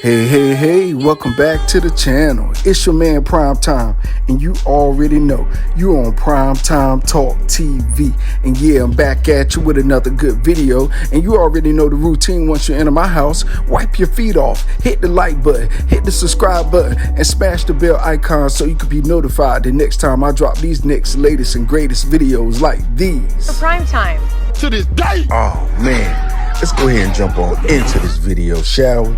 Hey, welcome back to the channel. It's your man Prime Time, and you already know you on PrimeTime Talk TV. And yeah, I'm back at you with another good video, and you already know the routine. Once you enter my house, wipe your feet off, hit the like button, hit the subscribe button, and smash the bell icon so you can be notified the next time I drop these next latest and greatest videos like these. For Prime Time. To this day. Oh man. Let's go ahead and jump on into this video, shall we?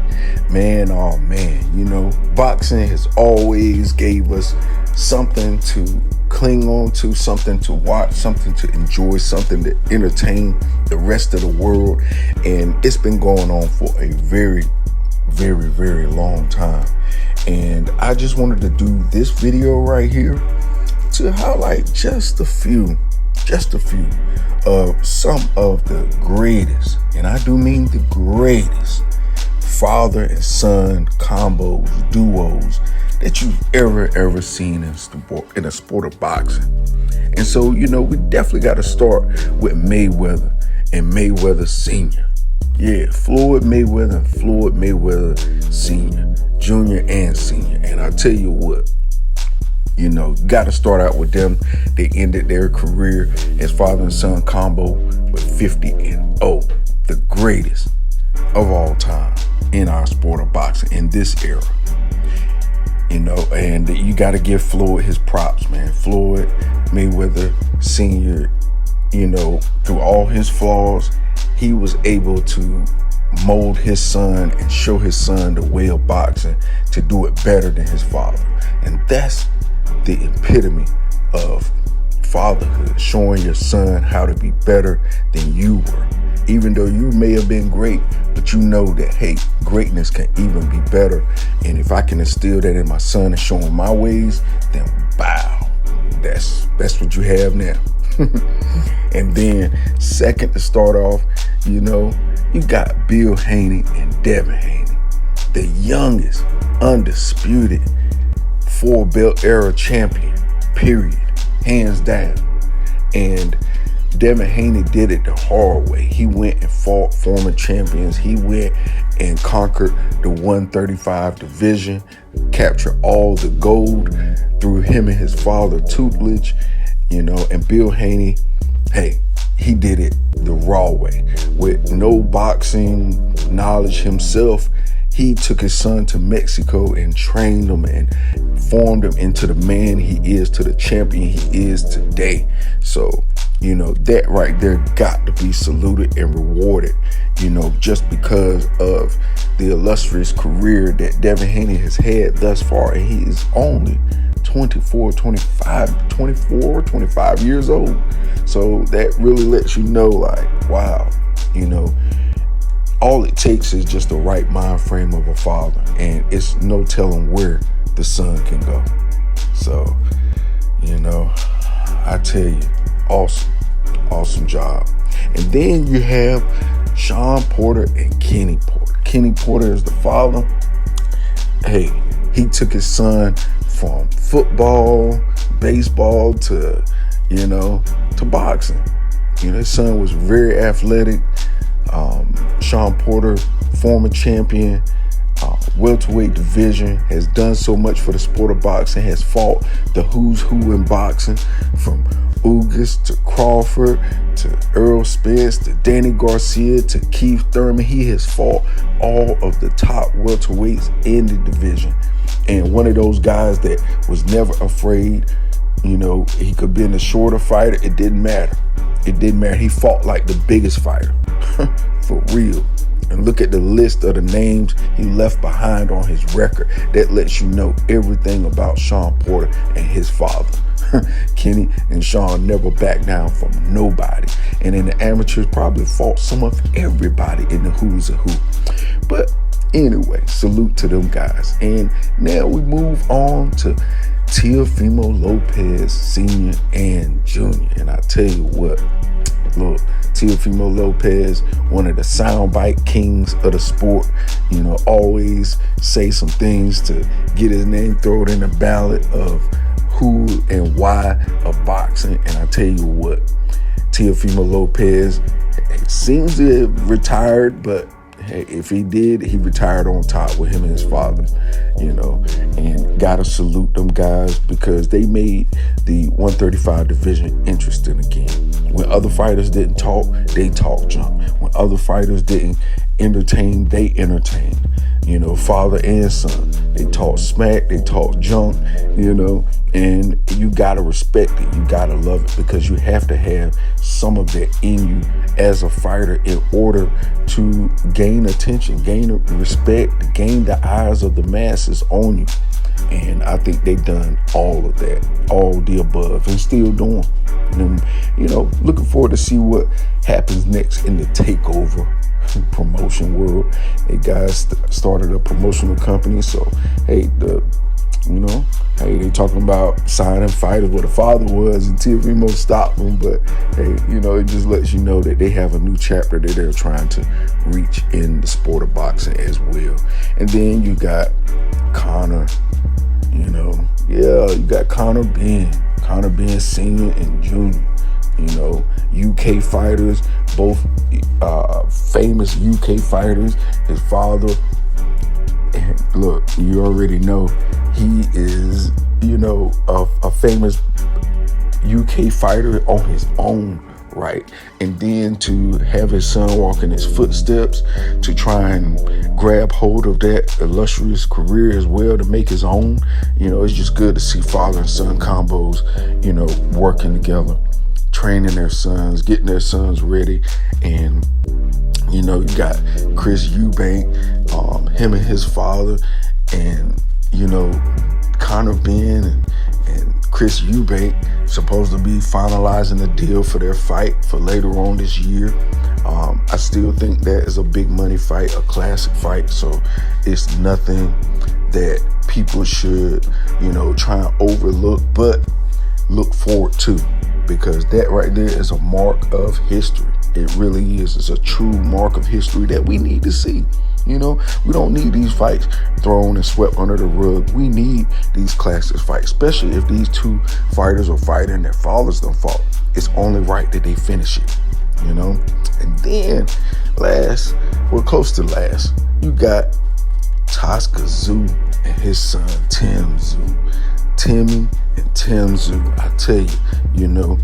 Man, oh man, you know, boxing has always gave us something to cling on to, something to watch, something to enjoy, something to entertain the rest of the world. And it's been going on for a very, very, very long time. And I just wanted to do this video right here to highlight just a few of some of the greatest, and I do mean the greatest, father and son combos, duos that you've ever seen in a sport of boxing. And so, you know, we definitely got to start with Mayweather and Mayweather Sr. Yeah, Floyd Mayweather and Floyd Mayweather Sr., Jr. and Sr. And I tell you what, you know, got to start out with them. They ended their career as father and son combo with 50-0, the greatest of all time in our sport of boxing in this era. You know, and you got to give Floyd his props, man. Floyd Mayweather Sr., you know, through all his flaws, he was able to mold his son and show his son the way of boxing to do it better than his father. And that's the epitome of fatherhood, showing your son how to be better than you were. Even though you may have been great, but you know that, hey, greatness can even be better. And if I can instill that in my son and show him my ways, then wow, that's what you have now. And then second to start off, you know, you got Bill Haney and Devin Haney, the youngest undisputed four-belt era champion, period, hands down. And Devin Haney did it the hard way. He went and fought former champions. He went and conquered the 135 division, captured all the gold through him and his father tutelage, you know. And Bill Haney, hey, he did it the raw way with no boxing knowledge himself. He took his son to Mexico and trained him and formed him into the man he is, to the champion he is today. So, you know, that right there got to be saluted and rewarded, you know, just because of the illustrious career that Devin Haney has had thus far. And he is only 24, 25 years old. So that really lets you know, like, wow, you know, all it takes is just the right mind frame of a father, and it's no telling where the son can go. So, you know, I tell you, awesome job. And then you have Shawn Porter and Kenny Porter. Kenny Porter is the father. Hey, he took his son from football, baseball to, you know, to boxing. You know, his son was very athletic. Shawn Porter, former champion, welterweight division, has done so much for the sport of boxing, has fought the who's who in boxing, from Ugas to Crawford to Earl Spence to Danny Garcia to Keith Thurman. He has fought all of the top welterweights in the division. And one of those guys that was never afraid. You know, he could be in a shorter fighter. It didn't matter. He fought like the biggest fighter. For real. And look at the list of the names he left behind on his record. That lets you know everything about Shawn Porter and his father. Kenny and Shawn never backed down from nobody. And in the amateurs, probably fought some of everybody in the who's a who. But anyway, salute to them guys. And now we move on to Teofimo Lopez Sr. and Jr. And I tell you what, look, Teofimo Lopez, one of the soundbite kings of the sport, you know, always say some things to get his name thrown in the ballot of who and why of boxing. And I tell you what, Teofimo Lopez It seems to have retired, but hey, if he did, he retired on top with him and his father, and gotta salute them guys because they made the 135 division interesting again. When other fighters didn't talk, they talked junk. When other fighters didn't entertain, they entertained. Father and son, they talk smack, they talk junk, and you gotta respect it. You gotta love it because you have to have some of that in you as a fighter in order to gain attention, gain respect, gain the eyes of the masses on you. And I think they've done all of that, all the above, and still doing. And, looking forward to see what happens next in the takeover promotion world. They guys started a promotional company, so hey, they talking about signing fighters where the father was until Venmo stopped them. But hey, it just lets you know that they have a new chapter that they're trying to reach in the sport of boxing as well. And then you got Conor. You got Conor Ben Senior and Junior. UK fighters, both famous UK fighters. His father, and look, you already know he is, a famous UK fighter on his own right. And then to have his son walk in his footsteps, to try and grab hold of that illustrious career as well, to make his own, it's just good to see father and son combos, working together, training their sons, getting their sons ready. And you got Chris Eubank, him and his father, and Conor Ben and Chris Eubank supposed to be finalizing the deal for their fight for later on this year. I still think that is a big money fight, a classic fight, so it's nothing that people should try and overlook, but look forward to, because that right there is a mark of history. It really is. It's a true mark of history that we need to see. We don't need these fights thrown and swept under the rug. We need these classic fights, especially if these two fighters are fighting their fathers done fought. It's only right that they finish it, And then close to last, you got Tosca Zoo and his son Tim Zoo. Timmy and Tim Zoo. I tell you,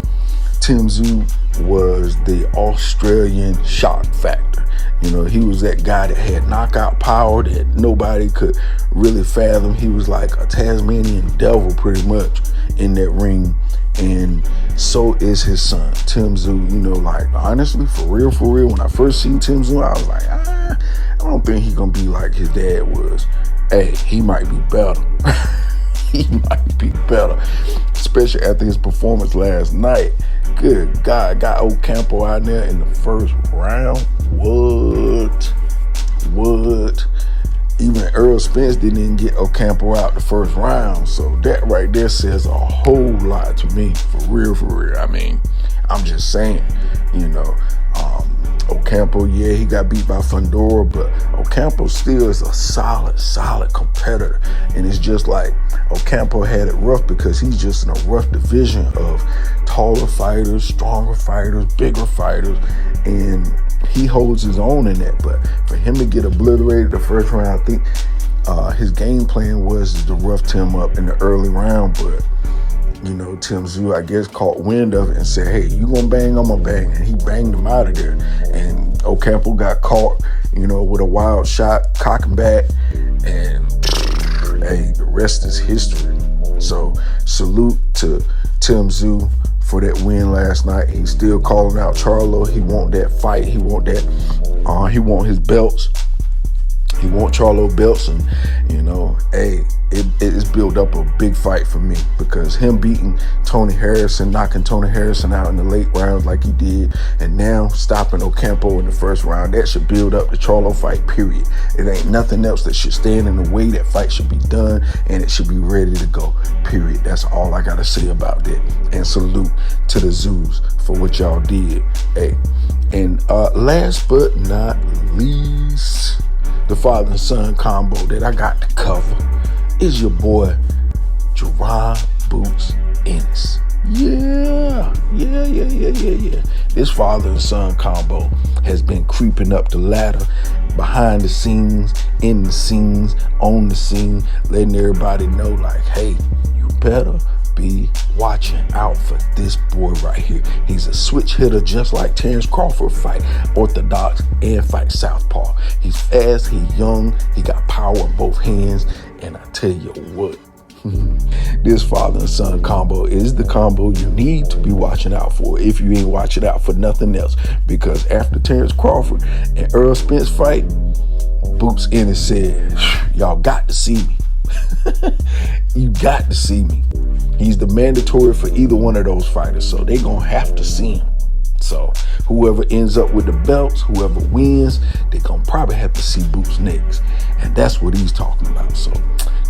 Tim Zoo was the Australian shock factor. He was that guy that had knockout power that nobody could really fathom. He was like a Tasmanian devil pretty much in that ring. And so is his son, Tim Zoo. Honestly, for real, when I first seen Tim Zoo, I was like, I don't think he's going to be like his dad was. Hey, he might be better. He might be better, especially after his performance last night. Good God, got Ocampo out there in the first round. What? Even Earl Spence didn't even get Ocampo out the first round. So that right there says a whole lot to me, for real. I mean, I'm just saying, Ocampo, yeah, he got beat by Fundora, but Ocampo still is a solid competitor. And it's just like Ocampo had it rough because he's just in a rough division of taller fighters, stronger fighters, bigger fighters, and he holds his own in that. But for him to get obliterated the first round, I think his game plan was to rough Tim up in the early round, but Tim Zoo, I guess, caught wind of it and said, hey, you gonna bang, I'm gonna bang. And he banged him out of there. And Ocampo got caught, with a wild shot, cocking back. And, hey, the rest is history. So, salute to Tim Zoo for that win last night. He's still calling out Charlo. He want that fight. He want that. He want his belts. He want Charlo belts, and hey, it's built up a big fight for me, because him beating Tony Harrison, knocking Tony Harrison out in the late rounds like he did, and now stopping Ocampo in the first round, that should build up the Charlo fight, period. It ain't nothing else that should stand in the way. That fight should be done, and it should be ready to go, period. That's all I gotta say about that. And salute to the Zoos for what y'all did. Hey, and last but not least, the father and son combo that I got to cover is your boy, Jerron Boots Ennis. Yeah. This father and son combo has been creeping up the ladder, behind the scenes, in the scenes, on the scene, letting everybody know like, hey, you better be watching out for this boy right here. He's a switch hitter just like Terrence Crawford, fight orthodox and fight southpaw. He's fast, he's young, he got power in both hands, and I tell you what, this father and son combo is the combo you need to be watching out for if you ain't watching out for nothing else. Because after Terrence Crawford and Earl Spence fight, Boots Ennis said, y'all got to see me. You got to see me. He's the mandatory for either one of those fighters, so they gonna have to see him. So whoever ends up with the belts, whoever wins, they gonna probably have to see Boots next. And that's what he's talking about. So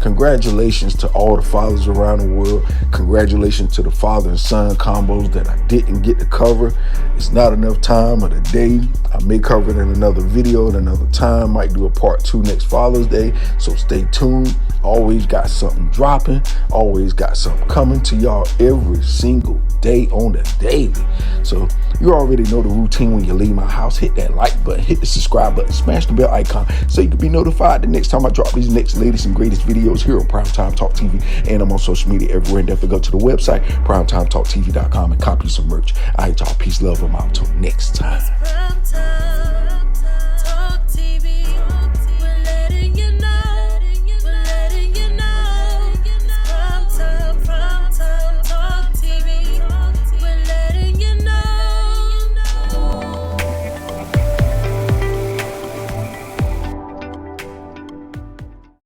congratulations to all the fathers around the world. Congratulations to the father and son combos that I didn't get to cover. It's not enough time of the day. I may cover it in another video at another time. Might do a part 2 next Father's Day. So stay tuned. Always got something dropping. Always got something coming to y'all every single day on the daily. So you already know the routine when you leave my house. Hit that like button, hit the subscribe button, smash the bell icon so you can be notified the next time I drop these next latest and greatest videos here on Primetime Talk TV. And I'm on social media everywhere. And definitely go to the website, PrimeTimeTalkTV.com, and copy some merch. All right, y'all. Peace, love. I'm out. Till next time.